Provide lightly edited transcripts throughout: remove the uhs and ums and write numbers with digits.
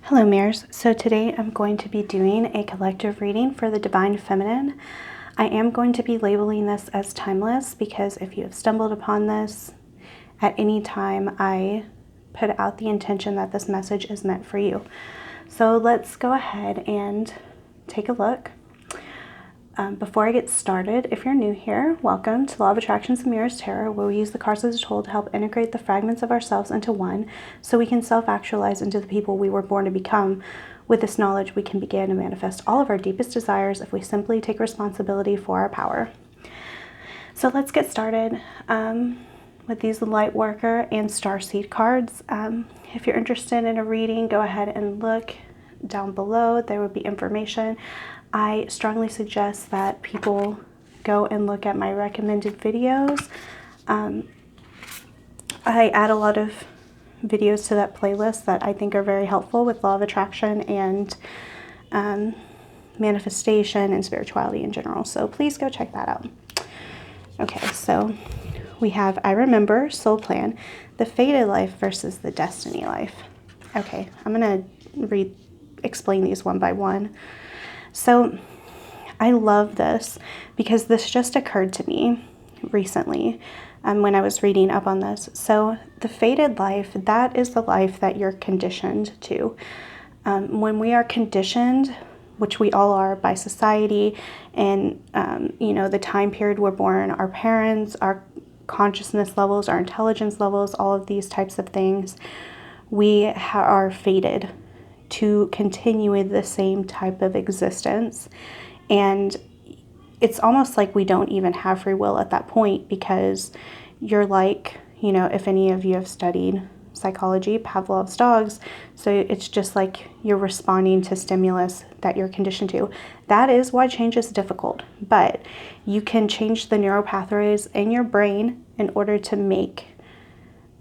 Hello mirrors, so today I'm going to be doing a collective reading for the Divine Feminine. I am going to be labeling this as timeless because if you have stumbled upon this at any time, I put out the intention that this message is meant for you. So let's go ahead and take a look. Before I get started, if you're new here, welcome to Law of Attractions and Mirrors Tarot, where we use the cards as a tool to help integrate the fragments of ourselves into one so we can self-actualize into the people we were born to become. With this knowledge, we can begin to manifest all of our deepest desires if we simply take responsibility for our power. So let's get started with these Light Worker and Starseed cards. If you're interested in a reading, go ahead and look down below. There will be information. I strongly suggest that people go and look at my recommended videos. I add a lot of videos to that playlist that I think are very helpful with Law of Attraction and manifestation and spirituality in general. So please go check that out. Okay, so we have I Remember, Soul Plan, the Fated Life versus the Destiny Life. Okay, I'm going to explain these one by one. So I love this because this just occurred to me recently when I was reading up on this. So the fated life, that is the life that you're conditioned to. When we are conditioned, which we all are by society and, the time period we're born, our parents, our consciousness levels, our intelligence levels, all of these types of things, we are fated to continue in the same type of existence. And it's almost like we don't even have free will at that point because you're like, if any of you have studied psychology, Pavlov's dogs, so it's just like you're responding to stimulus that you're conditioned to. That is why change is difficult, but you can change the neural pathways in your brain in order to make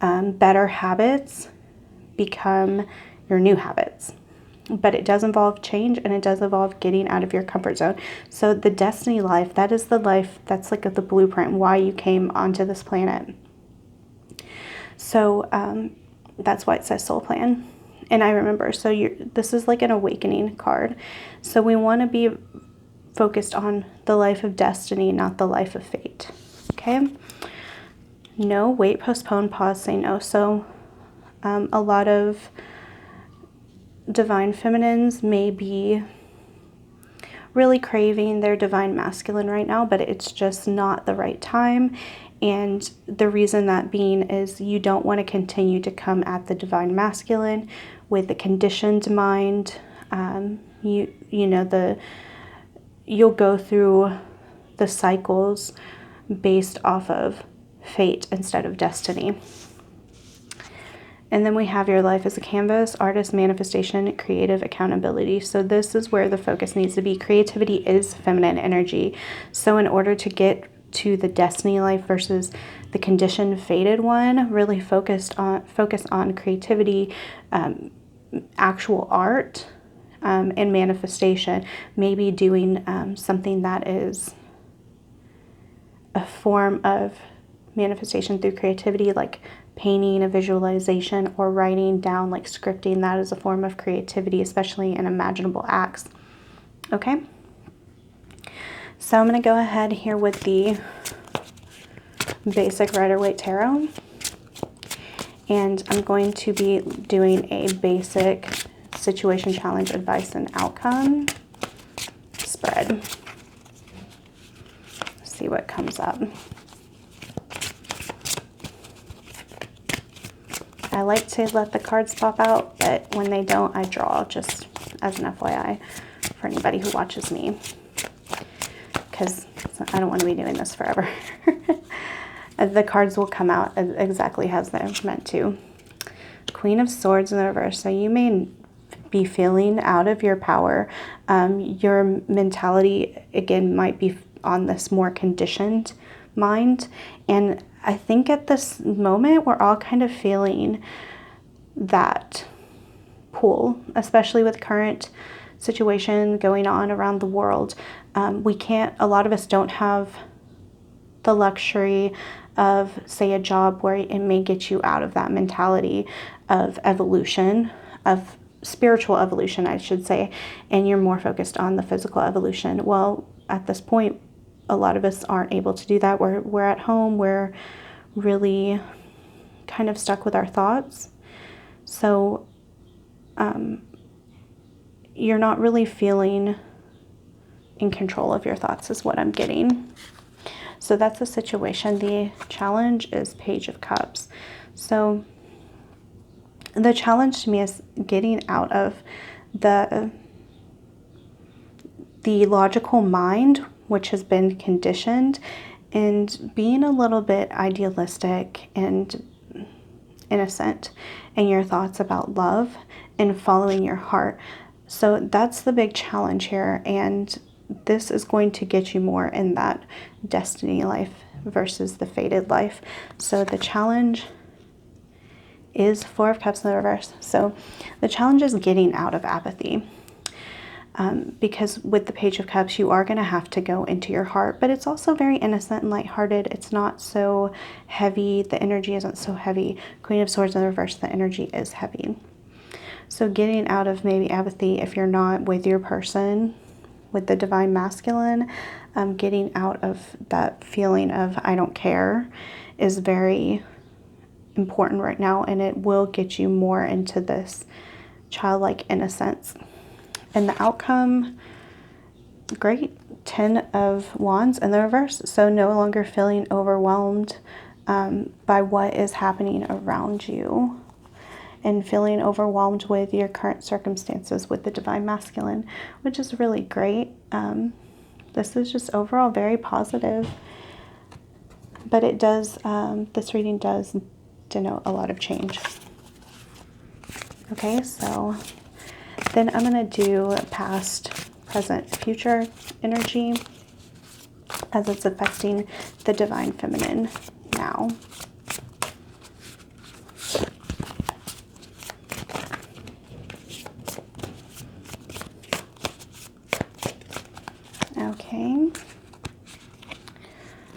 better habits become your new habits. But it does involve change and it does involve getting out of your comfort zone. So the destiny life, that is the life that's like the blueprint, why you came onto this planet. So that's why it says soul plan. And I remember, so this is like an awakening card. So we want to be focused on the life of destiny, not the life of fate. Okay? No, wait, postpone, pause, say no. So a lot of divine feminines may be really craving their divine masculine right now, but it's just not the right time. And the reason that being is you don't want to continue to come at the divine masculine with the conditioned mind. You'll go through the cycles based off of fate instead of destiny. And then we have your life as a canvas, artist, manifestation, creative accountability. So this is where the focus needs to be. Creativity is feminine energy. So in order to get to the destiny life versus the conditioned fated one, really focus on creativity, actual art, and manifestation. Maybe doing something that is a form of manifestation through creativity, like painting, a visualization, or writing down, like scripting. That is a form of creativity, especially in imaginable acts. Okay, so I'm going to go ahead here with the basic Rider-Waite Tarot, and I'm going to be doing a basic situation, challenge, advice, and outcome spread. Let's see what comes up. I like to let the cards pop out, but when they don't, I draw, just as an FYI for anybody who watches me, because I don't want to be doing this forever. The cards will come out exactly as they're meant to. Queen of Swords in the reverse. So you may be feeling out of your power. Your mentality, again, might be on this more conditioned mind. And I think at this moment, we're all kind of feeling that pull, especially with current situation going on around the world. A lot of us don't have the luxury of, say, a job where it may get you out of that mentality of evolution, of spiritual evolution, I should say, and you're more focused on the physical evolution. Well, at this point, a lot of us aren't able to do that. We're at home. We're really kind of stuck with our thoughts. So you're not really feeling in control of your thoughts is what I'm getting. So that's the situation. The challenge is Page of Cups. So the challenge to me is getting out of the logical mind, which has been conditioned, and being a little bit idealistic and innocent in your thoughts about love and following your heart. So that's the big challenge here, and this is going to get you more in that destiny life versus the fated life. So the challenge is Four of Cups in the reverse. So the challenge is getting out of apathy. Because with the Page of Cups, you are going to have to go into your heart, but it's also very innocent and lighthearted. It's not so heavy. The energy isn't so heavy. Queen of Swords in the reverse, the energy is heavy. So getting out of maybe apathy, if you're not with your person, with the Divine Masculine, getting out of that feeling of I don't care is very important right now, and it will get you more into this childlike innocence. And the outcome, great, 10 of Wands in the reverse. So no longer feeling overwhelmed by what is happening around you and feeling overwhelmed with your current circumstances with the Divine Masculine, which is really great. This is just overall very positive. But it does, this reading does denote a lot of change. Okay, so then I'm going to do past, present, future energy as it's affecting the Divine Feminine now. Okay.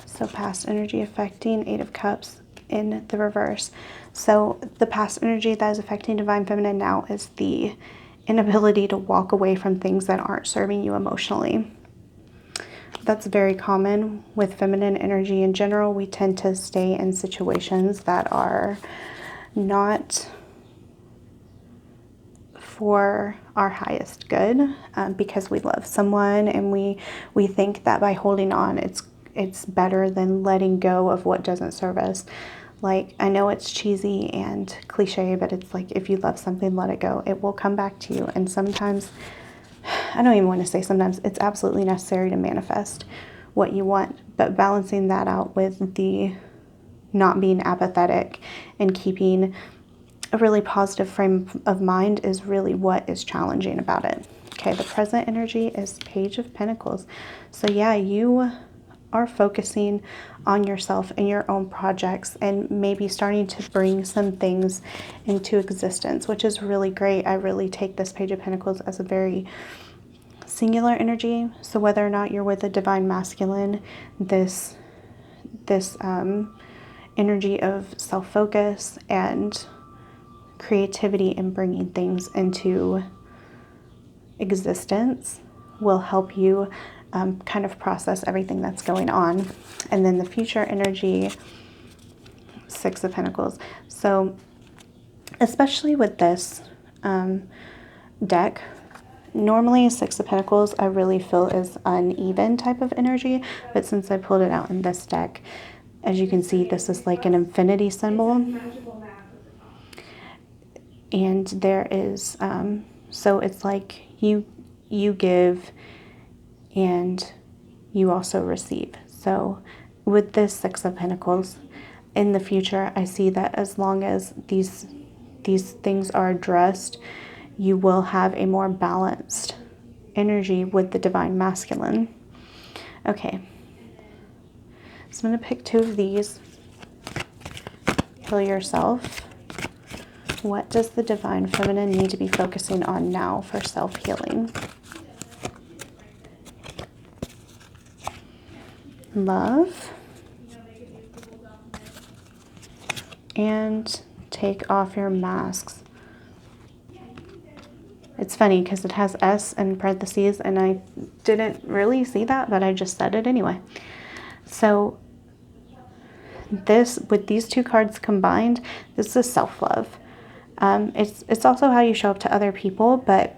So past energy affecting Eight of Cups in the reverse. So the past energy that is affecting Divine Feminine now is the inability to walk away from things that aren't serving you emotionally. That's very common with feminine energy in general. We tend to stay in situations that are not for our highest good because we love someone, and we think that by holding on it's better than letting go of what doesn't serve us. Like, I know it's cheesy and cliche, but it's like if you love something, let it go. It will come back to you. And sometimes, I don't even want to say sometimes, it's absolutely necessary to manifest what you want. But balancing that out with the not being apathetic and keeping a really positive frame of mind is really what is challenging about it. Okay, the present energy is Page of Pentacles. So yeah, you are focusing on yourself and your own projects and maybe starting to bring some things into existence, which is really great. I really take this Page of Pentacles as a very singular energy. So whether or not you're with a Divine Masculine, this energy of self-focus and creativity and bringing things into existence will help you kind of process everything that's going on. And then the future energy, Six of Pentacles. So especially with this deck, normally Six of Pentacles I really feel is uneven type of energy, but since I pulled it out in this deck, as you can see, this is like an infinity symbol. And there is, so it's like you give and you also receive. So with this Six of Pentacles, in the future, I see that as long as these things are addressed, you will have a more balanced energy with the Divine Masculine. Okay. So I'm going to pick two of these. Heal yourself. What does the Divine Feminine need to be focusing on now for self-healing? Love. And take off your masks. It's funny because it has S in parentheses, and I didn't really see that, but I just said it anyway. So this, with these two cards combined, this is self-love. It's also how you show up to other people, but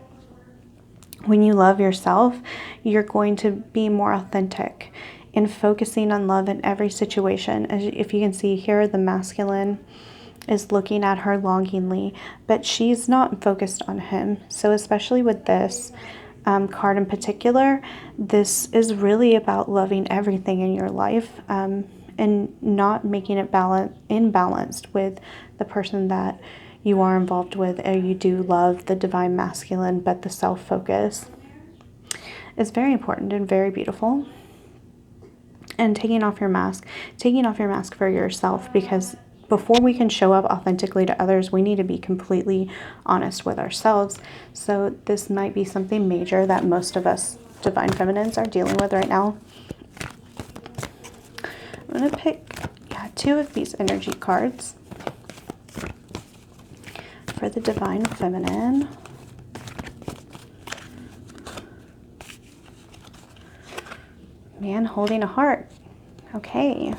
when you love yourself, you're going to be more authentic in focusing on love in every situation. As if you can see here, the masculine is looking at her longingly, but she's not focused on him. So especially with this card in particular, this is really about loving everything in your life, and not making it imbalanced with the person that you are involved with, or you do love the divine masculine, but the self-focus is very important and very beautiful. And taking off your mask for yourself, because before we can show up authentically to others, we need to be completely honest with ourselves. So this might be something major that most of us divine feminines are dealing with right now. I'm going to pick two of these energy cards for the divine feminine. Man holding a heart. Okay.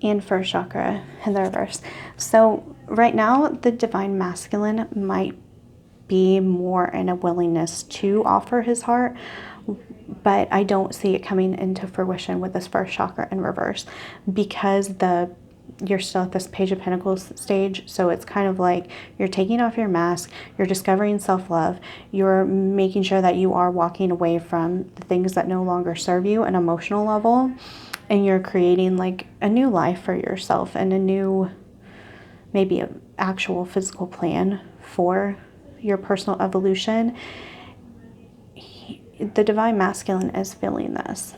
And first chakra in the reverse. So right now, the divine masculine might be more in a willingness to offer his heart, but I don't see it coming into fruition with this first chakra in reverse, because you're still at this Page of Pentacles stage. So it's kind of like you're taking off your mask, you're discovering self-love, you're making sure that you are walking away from the things that no longer serve you on an emotional level, and you're creating like a new life for yourself and a new, maybe an actual physical plan for your personal evolution. The divine masculine is feeling this.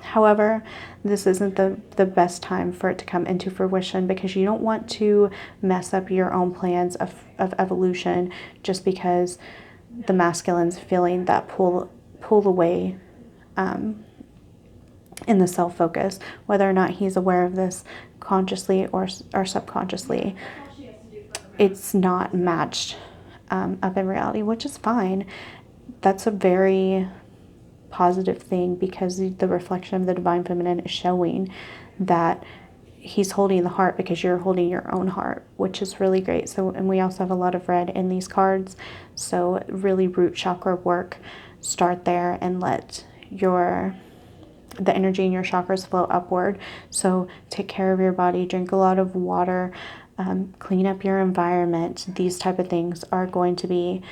However, this isn't the best time for it to come into fruition, because you don't want to mess up your own plans of evolution just because the masculine's feeling that pull away in the self-focus, whether or not he's aware of this consciously or subconsciously. It's not matched up in reality, which is fine. That's a very positive thing, because the reflection of the divine feminine is showing that he's holding the heart because you're holding your own heart, which is really great. So, and we also have a lot of red in these cards, so really root chakra work. Start there and let the energy in your chakras flow upward. So take care of your body, drink a lot of water, clean up your environment. These type of things are going to be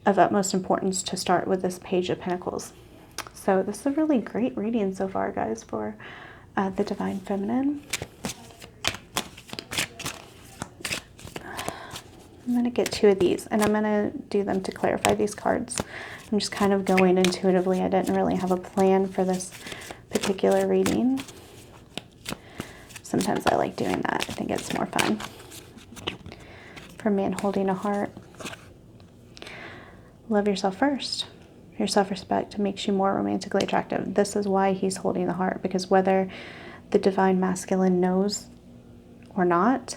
of utmost importance to start with this Page of Pentacles. So this is a really great reading so far, guys, for the divine feminine. I'm going to get two of these, and I'm going to do them to clarify these cards. I'm just kind of going intuitively. I didn't really have a plan for this particular reading. Sometimes I like doing that. I think it's more fun. For man holding a heart. Love yourself first. Your self-respect makes you more romantically attractive. This is why he's holding the heart, because whether the divine masculine knows or not,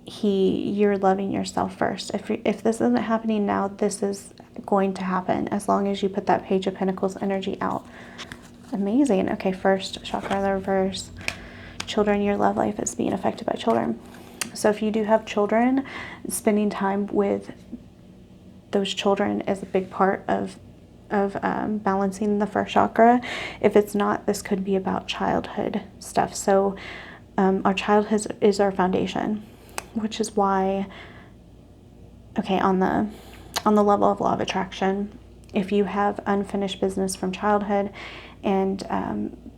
you're loving yourself first. If this isn't happening now, this is going to happen as long as you put that Page of Pentacles energy out. Amazing. Okay, first chakra in the reverse. Children, your love life is being affected by children. So if you do have children, spending time with those children is a big part of balancing the first chakra. If it's not, this could be about childhood stuff. So our childhood is our foundation, which is why, okay, on the level of law of attraction, if you have unfinished business from childhood and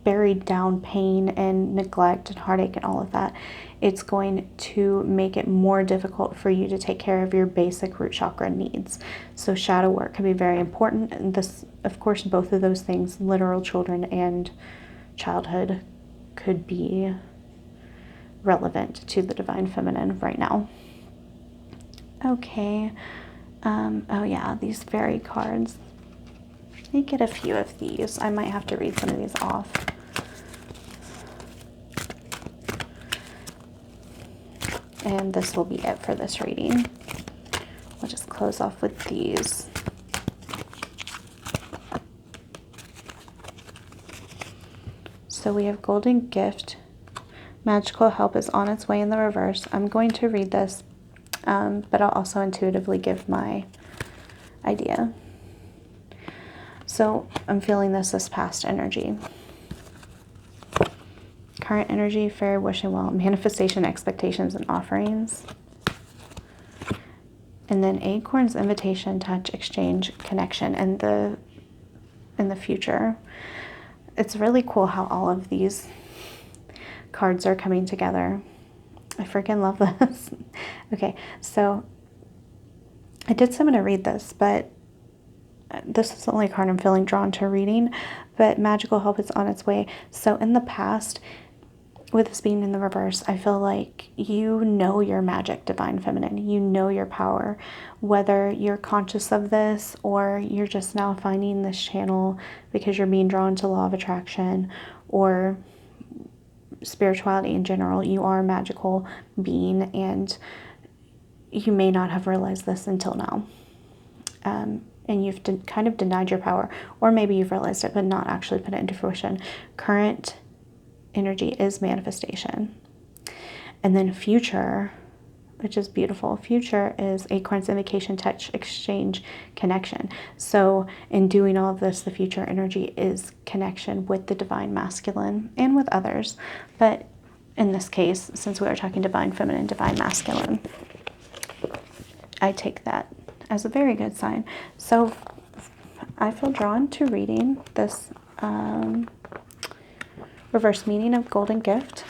buried down pain and neglect and heartache and all of that, it's going to make it more difficult for you to take care of your basic root chakra needs. So shadow work can be very important. And this, of course, both of those things, literal children and childhood, could be relevant to the divine feminine right now. Okay. Oh yeah, these fairy cards. Let me get a few of these. I might have to read some of these off. And this will be it for this reading. close off with these. So we have Golden Gift. Magical help is on its way in the reverse. I'm going to read this, but I'll also intuitively give my idea. So I'm feeling this past energy. Current energy, fairy wishing well, manifestation, expectations, and offerings. And then acorns, invitation, touch, exchange, connection, and in the future. It's really cool how all of these cards are coming together. I freaking love this. Okay, so I did say I'm going to read this, but this is the only card I'm feeling drawn to reading, but magical help is on its way. So in the past, with this being in the reverse, I feel like you know your magic, divine feminine. You know your power, whether you're conscious of this or you're just now finding this channel because you're being drawn to law of attraction or spirituality in general. You are a magical being, and you may not have realized this until now. And you've kind of denied your power, or maybe you've realized it but not actually put it into fruition. Current energy is manifestation. And then future, which is beautiful. Future is acorns, invocation, touch, exchange, connection. So in doing all of this, the future energy is connection with the divine masculine and with others. But in this case, since we are talking divine feminine, divine masculine, I take that as a very good sign. So I feel drawn to reading this reverse meaning of Golden Gift.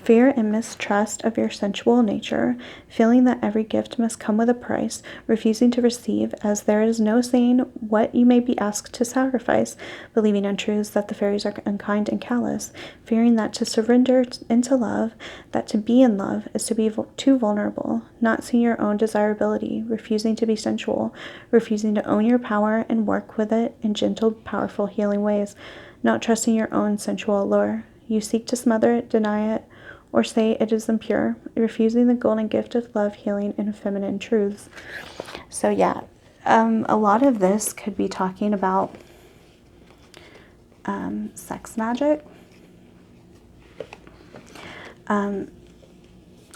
Fear and mistrust of your sensual nature, feeling that every gift must come with a price, refusing to receive as there is no saying what you may be asked to sacrifice, believing untruths that the fairies are unkind and callous, fearing that to surrender into love, that to be in love is to be too vulnerable, not seeing your own desirability, refusing to be sensual, refusing to own your power and work with it in gentle, powerful, healing ways, not trusting your own sensual allure. You seek to smother it, deny it, or say it is impure, refusing the golden gift of love, healing, and feminine truths. So yeah, a lot of this could be talking about sex magic.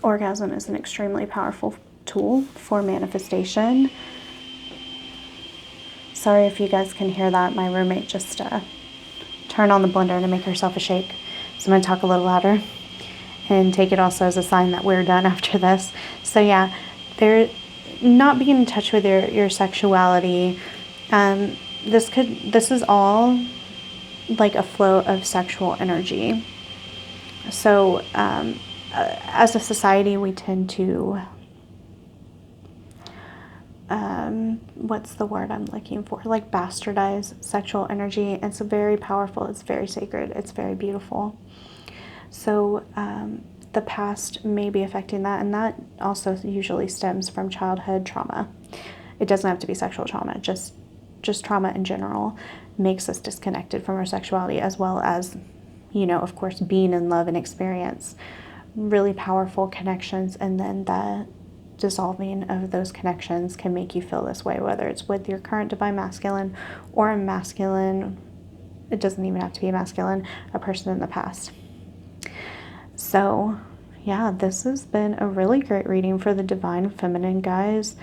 Orgasm is an extremely powerful tool for manifestation. Sorry if you guys can hear that. My roommate just turned on the blender to make herself a shake. So I'm going to talk a little louder and take it also as a sign that we're done after this. So yeah, they're not being in touch with your sexuality. This is all like a flow of sexual energy. So as a society, we tend to, what's the word I'm looking for? Like bastardize sexual energy. It's very powerful. It's very sacred. It's very beautiful. So the past may be affecting that, and that also usually stems from childhood trauma. It doesn't have to be sexual trauma, just trauma in general makes us disconnected from our sexuality, as well as, you know, of course, being in love and experience really powerful connections, and then the dissolving of those connections can make you feel this way, whether it's with your current divine masculine or a masculine, it doesn't even have to be a masculine, a person in the past. So yeah, this has been a really great reading for the divine feminine, guys.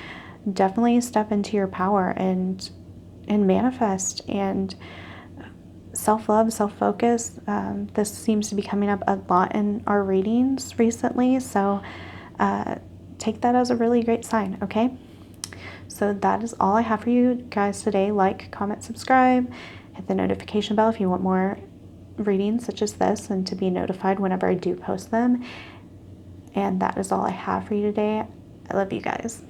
Definitely step into your power and manifest and self-love, self-focus. This seems to be coming up a lot in our readings recently, so take that as a really great sign, okay? So that is all I have for you guys today. Like, comment, subscribe, hit the notification bell if you want more readings such as this and to be notified whenever I do post them. And that is all I have for you today. I love you guys.